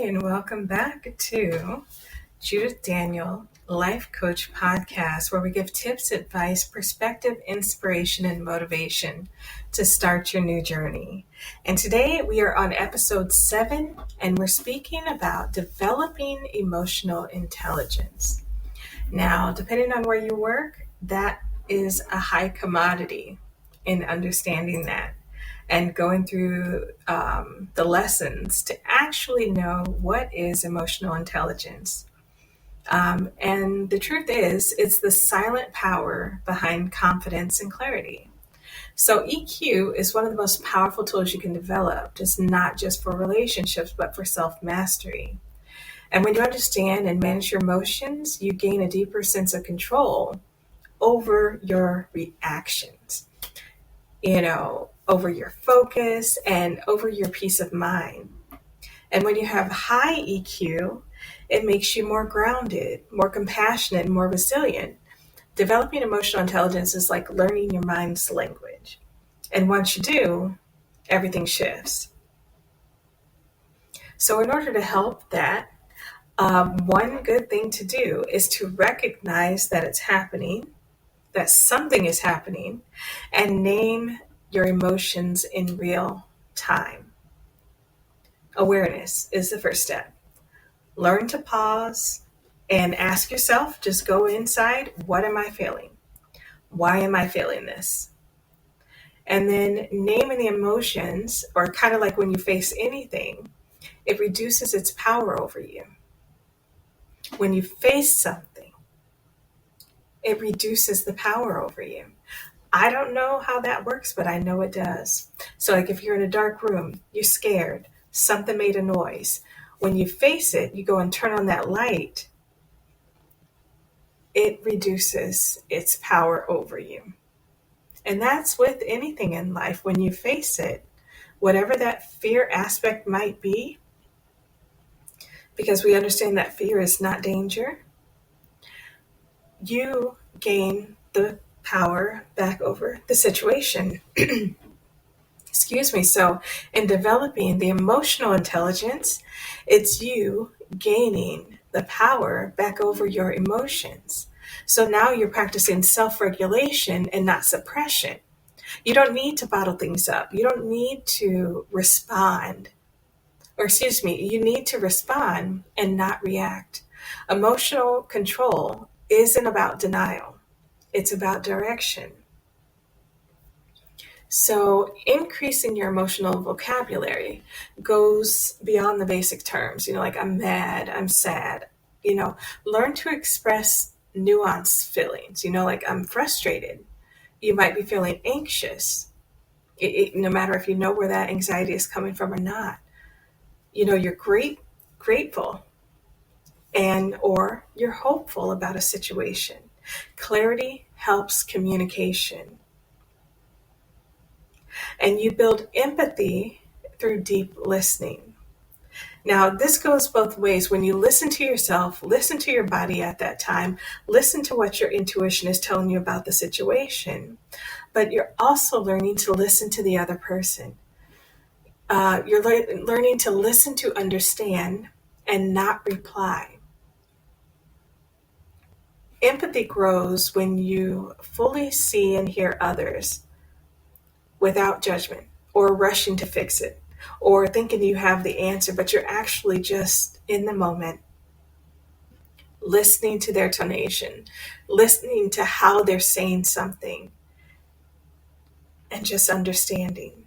and welcome back to Judith Daniel Life Coach Podcast, where we give tips, advice, perspective, inspiration, and motivation to start your new journey. And today we are on episode 7, and we're speaking about developing emotional intelligence. Now, depending on where you work, that is a high commodity in understanding that and going through the lessons to actually know what is emotional intelligence. And the truth is, it's the silent power behind confidence and clarity. So EQ is one of the most powerful tools you can develop, just not just for relationships, but for self-mastery. And when you understand and manage your emotions, you gain a deeper sense of control over your reactions, over your focus and over your peace of mind. And when you have high EQ, it makes you more grounded, more compassionate, and more resilient. Developing emotional intelligence is like learning your mind's language. And once you do, everything shifts. So in order to help that, one good thing to do is to recognize that it's happening, that something is happening, and name your emotions in real time. Awareness is the first step. Learn to pause and ask yourself, just go inside, what am I feeling? Why am I feeling this? And then naming the emotions, or kind of like when you face anything, it reduces its power over you. When you face something, it reduces the power over you. I don't know how that works, but I know it does. So like if you're in a dark room, you're scared, something made a noise. When you face it, you go and turn on that light, it reduces its power over you. And that's with anything in life. When you face it, whatever that fear aspect might be, because we understand that fear is not danger, you gain the power back over the situation. Excuse me. So in developing the emotional intelligence, it's you gaining the power back over your emotions. So now you're practicing self-regulation and not suppression. You don't need to bottle things up. You don't need to respond. You need to respond and not react. Emotional control isn't about denial. It's about direction. So increasing your emotional vocabulary goes beyond the basic terms, like I'm mad, I'm sad. Learn to express nuanced feelings, like I'm frustrated. You might be feeling anxious, no matter if you know where that anxiety is coming from or not. You're grateful, or you're hopeful about a situation. Clarity helps communication. And you build empathy through deep listening. Now, this goes both ways. When you listen to yourself, listen to your body at that time, listen to what your intuition is telling you about the situation, but you're also learning to listen to the other person. You're learning to listen to understand and not reply. Empathy grows when you fully see and hear others without judgment or rushing to fix it or thinking you have the answer, but you're actually just in the moment, listening to their tonation, listening to how they're saying something, and just understanding.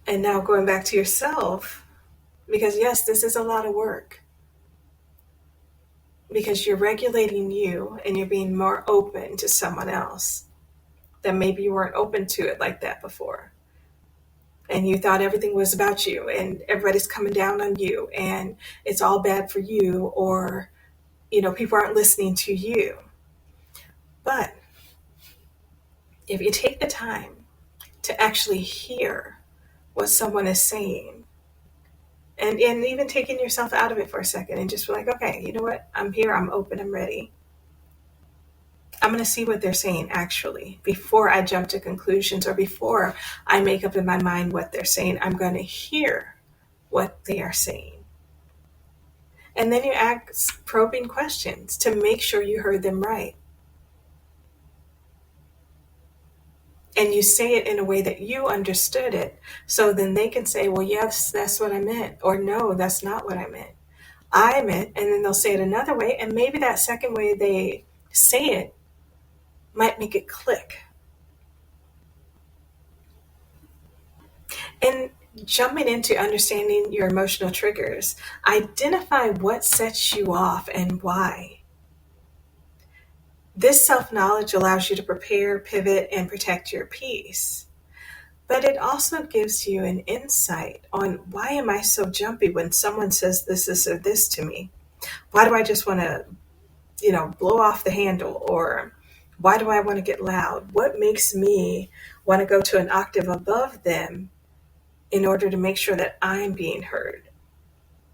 And now going back to yourself, because yes, this is a lot of work, because you're regulating you and you're being more open to someone else that maybe you weren't open to it like that before. And you thought everything was about you and everybody's coming down on you and it's all bad for you, or, people aren't listening to you. But if you take the time to actually hear what someone is saying, and even taking yourself out of it for a second and just be like, okay, you know what? I'm here, I'm open, I'm ready. I'm going to see what they're saying actually before I jump to conclusions or before I make up in my mind what they're saying. I'm going to hear what they are saying. And then you ask probing questions to make sure you heard them right. And you say it in a way that you understood it. So then they can say, well, yes, that's what I meant. Or no, that's not what I meant. I meant, and then they'll say it another way. And maybe that second way they say it might make it click. And jumping into understanding your emotional triggers, identify what sets you off and why. This self-knowledge allows you to prepare, pivot, and protect your peace. But it also gives you an insight on why am I so jumpy when someone says this, or this to me? Why do I just want to, blow off the handle? Or why do I want to get loud? What makes me want to go to an octave above them in order to make sure that I'm being heard?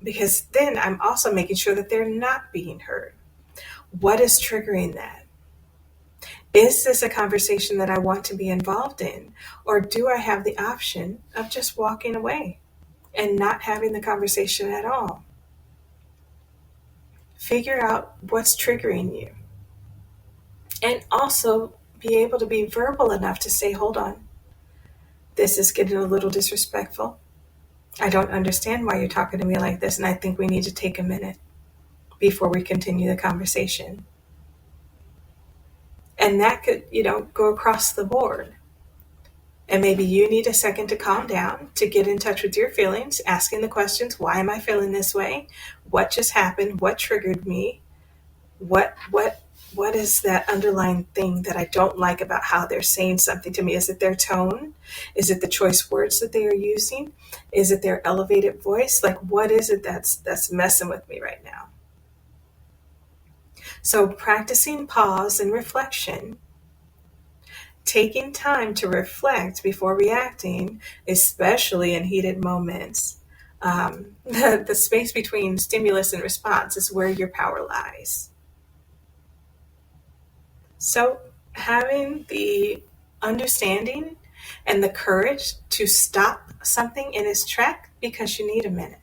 Because then I'm also making sure that they're not being heard. What is triggering that? Is this a conversation that I want to be involved in? Or do I have the option of just walking away and not having the conversation at all? Figure out what's triggering you. And also be able to be verbal enough to say, hold on, this is getting a little disrespectful. I don't understand why you're talking to me like this, and I think we need to take a minute before we continue the conversation. And that could, go across the board. And maybe you need a second to calm down, to get in touch with your feelings, asking the questions, why am I feeling this way? What just happened? What triggered me? What is that underlying thing that I don't like about how they're saying something to me? Is it their tone? Is it the choice words that they are using? Is it their elevated voice? Like, what is it that's messing with me right now? So practicing pause and reflection, taking time to reflect before reacting, especially in heated moments. The space between stimulus and response is where your power lies. So having the understanding and the courage to stop something in its track because you need a minute.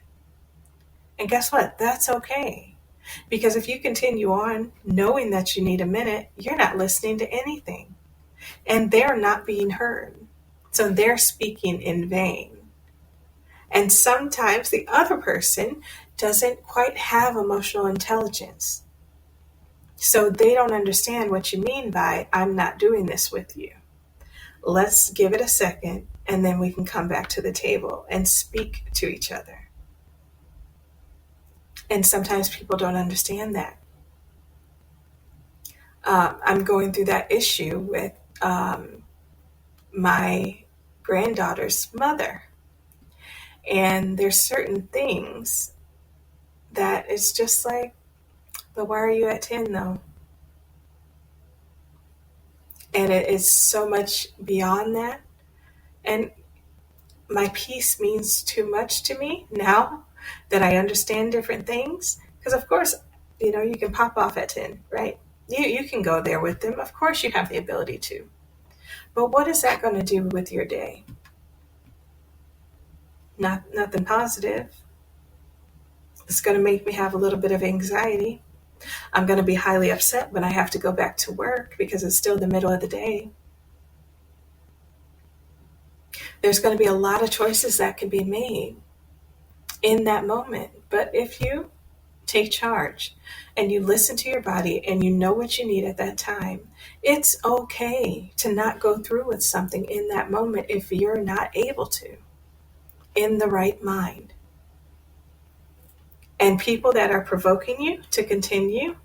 And guess what? That's okay. Because if you continue on knowing that you need a minute, you're not listening to anything. And they're not being heard. So they're speaking in vain. And sometimes the other person doesn't quite have emotional intelligence. So they don't understand what you mean by, I'm not doing this with you. Let's give it a second, and then we can come back to the table and speak to each other. And sometimes people don't understand that. I'm going through that issue with my granddaughter's mother. And there's certain things that it's just like, but why are you at 10 though? And it is so much beyond that. And my peace means too much to me now that I understand different things. Because of course, you can pop off at 10, right? You can go there with them. Of course you have the ability to. But what is that going to do with your day? Nothing positive. It's going to make me have a little bit of anxiety. I'm going to be highly upset when I have to go back to work because it's still the middle of the day. There's going to be a lot of choices that can be made in that moment. But if you take charge and you listen to your body and you know what you need at that time, it's okay to not go through with something in that moment if you're not able to, in the right mind. And people that are provoking you to continue,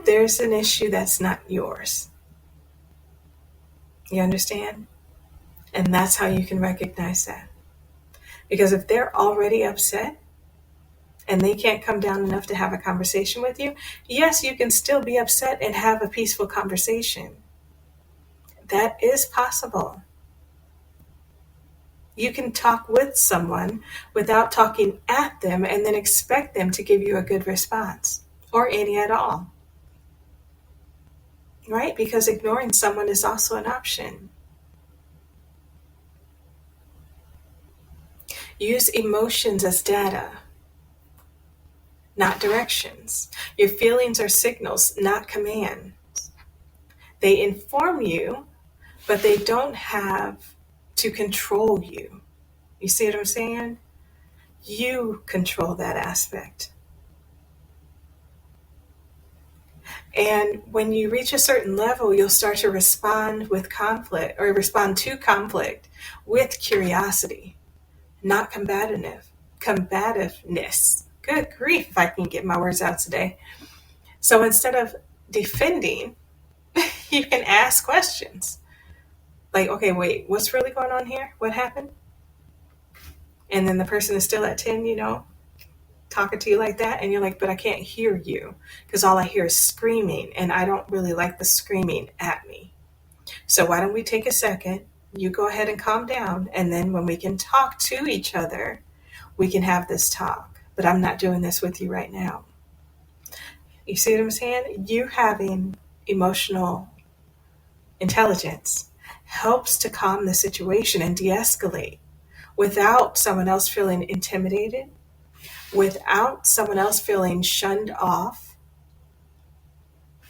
there's an issue that's not yours. You understand? And that's how you can recognize that. Because if they're already upset and they can't come down enough to have a conversation with you, yes, you can still be upset and have a peaceful conversation. That is possible. You can talk with someone without talking at them and then expect them to give you a good response. or any at all, right? Because ignoring someone is also an option. Use emotions as data, not directions. Your feelings are signals, not commands. They inform you, but they don't have to control you. You see what I'm saying? You control that aspect. And when you reach a certain level, you'll start to respond with conflict, or respond to conflict with curiosity, not combativeness. Good grief, if I can get my words out today. So instead of defending, you can ask questions. Like, okay, wait, what's really going on here? What happened? And then the person is still at 10, talking to you like that. And you're like, but I can't hear you because all I hear is screaming. And I don't really like the screaming at me. So why don't we take a second? You go ahead and calm down. And then when we can talk to each other, we can have this talk. But I'm not doing this with you right now. You see what I'm saying? You having emotional intelligence helps to calm the situation and de-escalate without someone else feeling intimidated, without someone else feeling shunned off.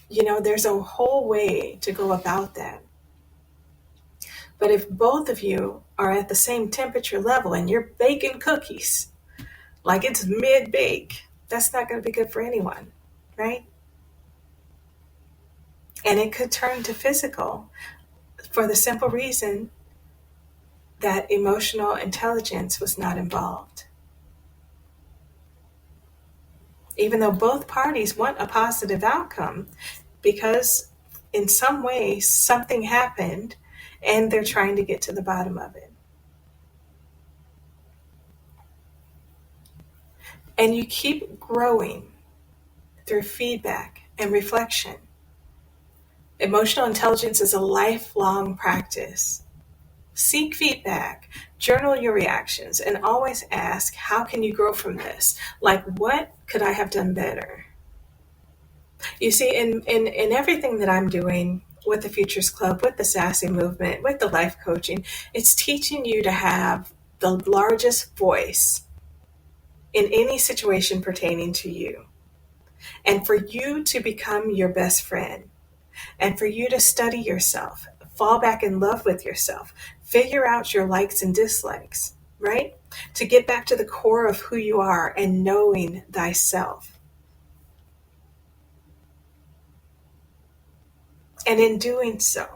There's a whole way to go about that. But if both of you are at the same temperature level and you're baking cookies like it's mid-bake, that's not going to be good for anyone, right? And it could turn to physical for the simple reason that emotional intelligence was not involved. Even though both parties want a positive outcome, because in some way something happened and they're trying to get to the bottom of it. And you keep growing through feedback and reflection. Emotional intelligence is a lifelong practice. Seek feedback, journal your reactions, and always ask, how can you grow from this? Like, what could I have done better? You see, in everything that I'm doing with the Futures Club, with the Sassy Movement, with the life coaching, it's teaching you to have the largest voice in any situation pertaining to you. And for you to become your best friend, and for you to study yourself, fall back in love with yourself, figure out your likes and dislikes, right? To get back to the core of who you are and knowing thyself. And in doing so,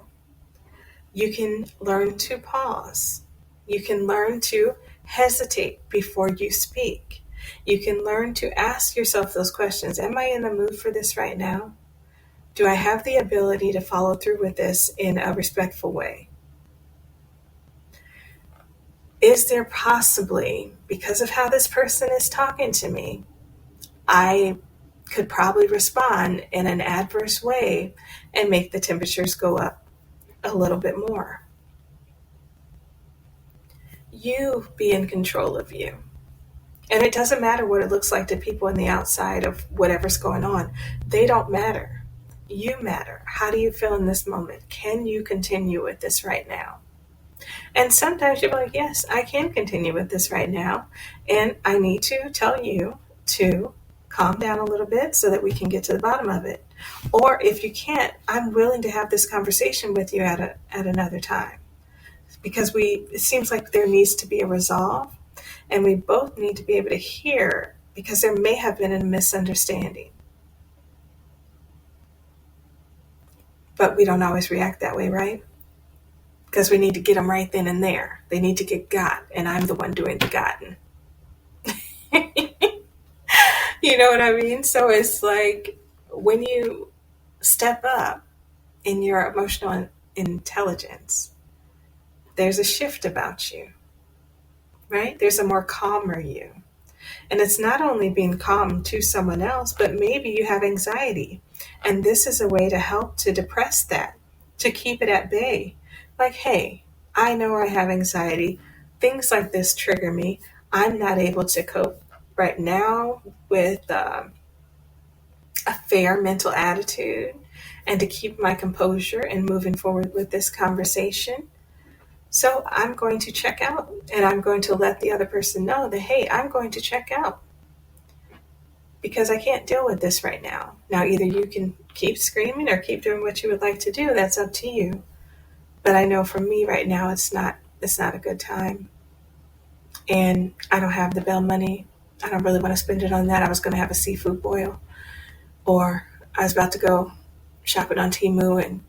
you can learn to pause. You can learn to hesitate before you speak. You can learn to ask yourself those questions. Am I in the mood for this right now? Do I have the ability to follow through with this in a respectful way? Is there possibly, because of how this person is talking to me, I could probably respond in an adverse way and make the temperatures go up a little bit more? You be in control of you. And it doesn't matter what it looks like to people on the outside of whatever's going on. They don't matter. You matter. How do you feel in this moment? Can you continue with this right now? And sometimes you're like, yes, I can continue with this right now. And I need to tell you to calm down a little bit so that we can get to the bottom of it. Or if you can't, I'm willing to have this conversation with you at another time. Because it seems like there needs to be a resolve, and we both need to be able to hear, because there may have been a misunderstanding. But we don't always react that way, right? Because we need to get them right then and there. They need to get got, and I'm the one doing the gotten. You know what I mean? So it's like when you step up in your emotional intelligence, there's a shift about you, right? There's a more calmer you. And it's not only being calm to someone else, but maybe you have anxiety. And this is a way to help to depress that, to keep it at bay. Like, hey, I know I have anxiety. Things like this trigger me. I'm not able to cope right now with a fair mental attitude and to keep my composure and moving forward with this conversation. So I'm going to check out, and I'm going to let the other person know that, hey, I'm going to check out because I can't deal with this right now. Now, either you can keep screaming or keep doing what you would like to do. That's up to you. But I know for me right now, it's not a good time. And I don't have the bail money. I don't really want to spend it on that. I was going to have a seafood boil, or I was about to go shopping on Temu, and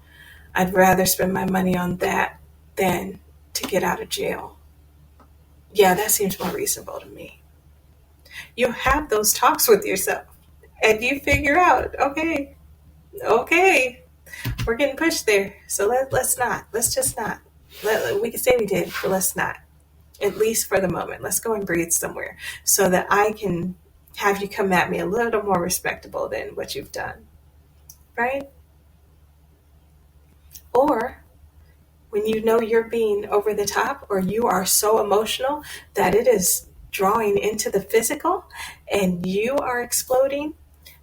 I'd rather spend my money on that than to get out of jail. Yeah, that seems more reasonable to me. You have those talks with yourself and you figure out, okay, we're getting pushed there. So let's just not. We can say we did, but let's not. At least for the moment. Let's go and breathe somewhere so that I can have you come at me a little more respectable than what you've done. Right? Or when you know you're being over the top, or you are so emotional that it is drawing into the physical and you are exploding,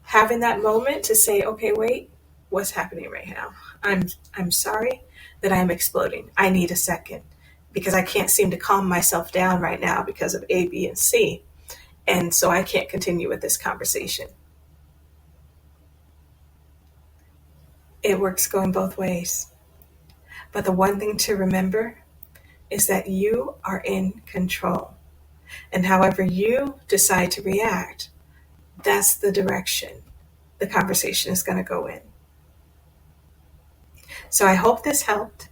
having that moment to say, okay, wait, what's happening right now? I'm sorry that I'm exploding. I need a second because I can't seem to calm myself down right now because of A, B, and C. And so I can't continue with this conversation. It works going both ways. But the one thing to remember is that you are in control. And however you decide to react, that's the direction the conversation is going to go in. So I hope this helped.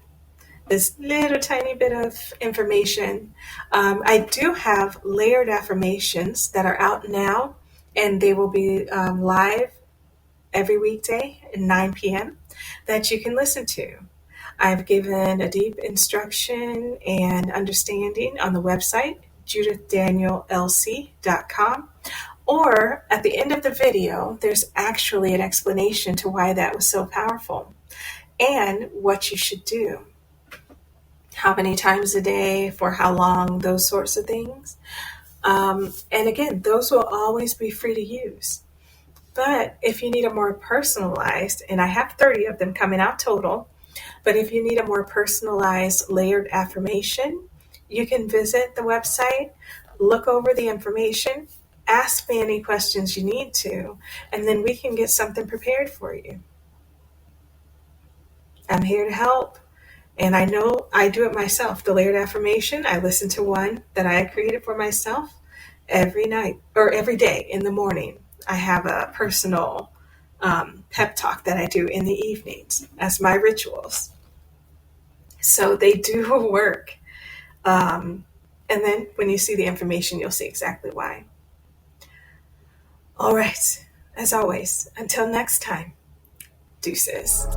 This little tiny bit of information. I do have layered affirmations that are out now, and they will be live every weekday at 9 p.m. that you can listen to. I've given a deep instruction and understanding on the website, judithdaniellc.com. Or at the end of the video, there's actually an explanation to why that was so powerful and what you should do. How many times a day, for how long, those sorts of things. And again, those will always be free to use. But if you need a more personalized, and I have 30 of them coming out total, but if you need a more personalized layered affirmation, you can visit the website, look over the information, ask me any questions you need to, and then we can get something prepared for you. I'm here to help. And I know I do it myself. The layered affirmation, I listen to one that I created for myself every night or every day in the morning. I have a personal pep talk that I do in the evenings as my rituals. So they do work. And then when you see the information, you'll see exactly why. All right. As always, until next time, deuces.